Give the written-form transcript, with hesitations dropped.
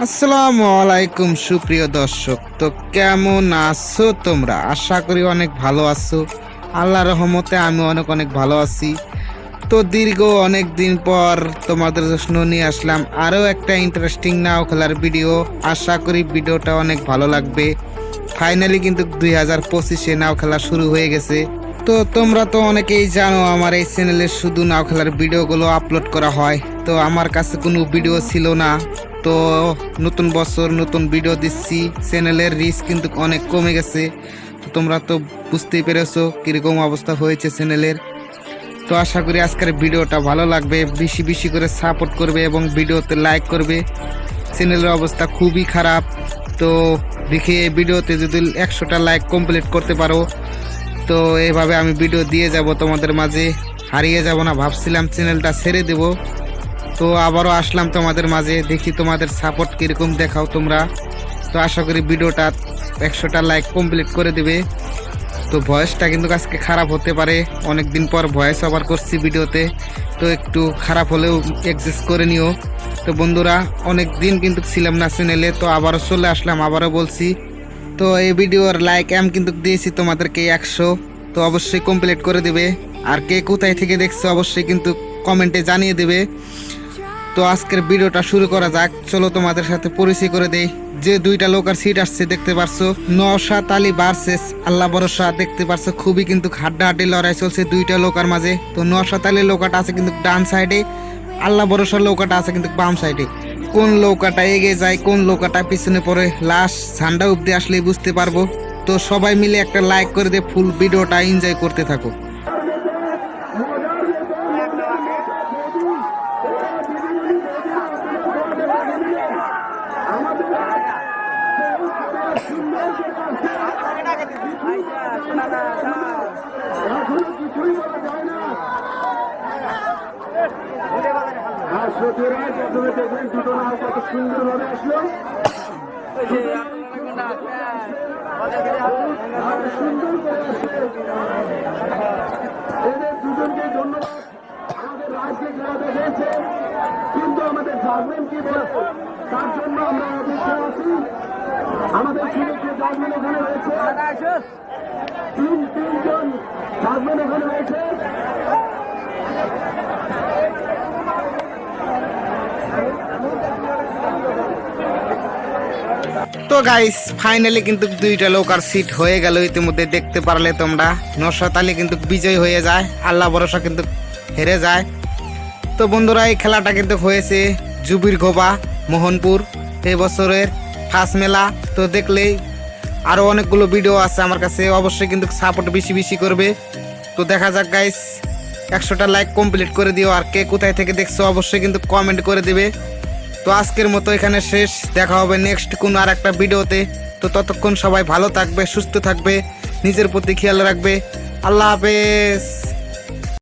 আসসালামু আলাইকুম সুপ্রিয় দর্শক, তো কেমন আছো তোমরা? আশা করি অনেক ভালো আছো। আল্লাহর রহমতে আমি অনেক অনেক ভালো আছি। তো দীর্ঘ অনেক দিন পর তোমাদের জন্য নিয়ে আসলাম আরও একটা ইন্টারেস্টিং নাও খেলার ভিডিও। আশা করি ভিডিওটা অনেক ভালো লাগবে। ফাইনালি কিন্তু 2025-এ নাও খেলা শুরু হয়ে গেছে। তো তোমরা তো অনেকেই জানো আমার এই চ্যানেলে শুধু নাও খেলার ভিডিওগুলো আপলোড করা হয়। তো আমার কাছে কোনো ভিডিও ছিল না। তো নতুন বছর নতুন ভিডিও দিচ্ছি, চ্যানেলের রিচ কিন্তু অনেক কমে গেছে। তো তোমরা তো বুঝতেই পেরেছো কীরকম অবস্থা হয়েছে চ্যানেলের। তো আশা করি আজকের ভিডিওটা ভালো লাগবে, বেশি বেশি করে সাপোর্ট করবে এবং ভিডিওতে লাইক করবে। চ্যানেলের অবস্থা খুবই খারাপ। তো দেখে এই ভিডিওতে যদি 100টা লাইক কমপ্লিট করতে পারো তো এভাবে আমি ভিডিও দিয়ে যাব তোমাদের মাঝে, হারিয়ে যাব না। ভাবছিলাম চ্যানেলটা ছেড়ে দেব, তো আবারও আসলাম তোমাদের মাঝে। দেখি তোমাদের সাপোর্ট কীরকম দেখাও তোমরা। তো আশা করি ভিডিওটা 100টা লাইক কমপ্লিট করে দেবে। তো ভয়েসটা কিন্তু আজকে খারাপ হতে পারে, অনেক দিন পর ভয়েস ওভার করছি ভিডিওতে, তো একটু খারাপ হলেও অ্যাডজাস্ট করে নিও। তো বন্ধুরা, অনেক দিন কিন্তু ছিলাম না চ্যানেলে, তো আবারও চলে আসলাম, আবারও বলছি। তো এই ভিডিওর লাইক আমি কিন্তু দিয়েছি তোমাদেরকে 100, তো অবশ্যই কমপ্লিট করে দেবে। আর কে কোথায় থেকে দেখছো অবশ্যই কিন্তু কমেন্টে জানিয়ে দেবে। তো আজকের ভিডিওটা শুরু করা যাক। চলো তোমাদের সাথে পরিচয় করে দেই। যে দুইটা লোকার সিট আসছে দেখতে পারছো, নওশাদ আলী ভার্সেস আল্লাহ ভরসা। দেখতে পারছো খুবই কিন্তু হাড্ডাহাড্ডি লড়াই চলছে দুইটা লোকার মাঝে। তো নওশাদ আলী লোকাটা আছে কিন্তু ডান সাইডে, আল্লাহ ভরসার নৌকাটা আছে কিন্তু বাম সাইডে। কোন নৌকাটা এগিয়ে যায়, কোন নৌকাটা পিছনে পড়ে, লাস্ট ঝান্ডা অব্দি আসলেই বুঝতে পারবো। তো সবাই মিলে একটা লাইক করে দিয়ে ফুল ভিডিওটা এনজয় করতে থাকো। সুন্দরভাবে আসলো এদের দুজনকে ধন্যবাদ। আমাদের রাজ্যে যারা দেখেছে, কিন্তু আমাদের জাজমেন্ট কি বলবো তার জন্য আমরা অপেক্ষা আছি। আমাদের সুযোগ্য জাজমেন্ট এখানে রয়েছে, তিনজন জাজমেন্ট এখানে রয়েছে। তো গাইস ফাইনালি কিন্তু দুইটা লোকার সিট হয়ে গেল ইতিমধ্যে, দেখতে পারলে তোমরা। নওশাদ আলী কিন্তু বিজয় হয়ে যায়, আল্লাহ ভরসা কিন্তু হেরে যায়। তো বন্ধুরা, এই খেলাটা কিন্তু হয়েছে জুবির ঘোবা মোহনপুর, এই বছরের ফার্স্ট মেলা। তো দেখলেই আরও অনেকগুলো ভিডিও আছে আমার কাছে, অবশ্যই কিন্তু সাপোর্ট বেশি বেশি করবে। তো দেখা যাক গাইস, 100টা লাইক কমপ্লিট করে দিও। আর কে কোথায় থেকে দেখছো অবশ্যই কিন্তু কমেন্ট করে দিবে। তো আজকের মতো এখানে শেষ, দেখা হবে নেক্সট কোনো আর একটা ভিডিওতে। তো ততক্ষণ সবাই ভালো থাকবে, সুস্থ থাকবে, নিজের প্রতি খেয়াল রাখবে। আল্লাহ হাফেজ।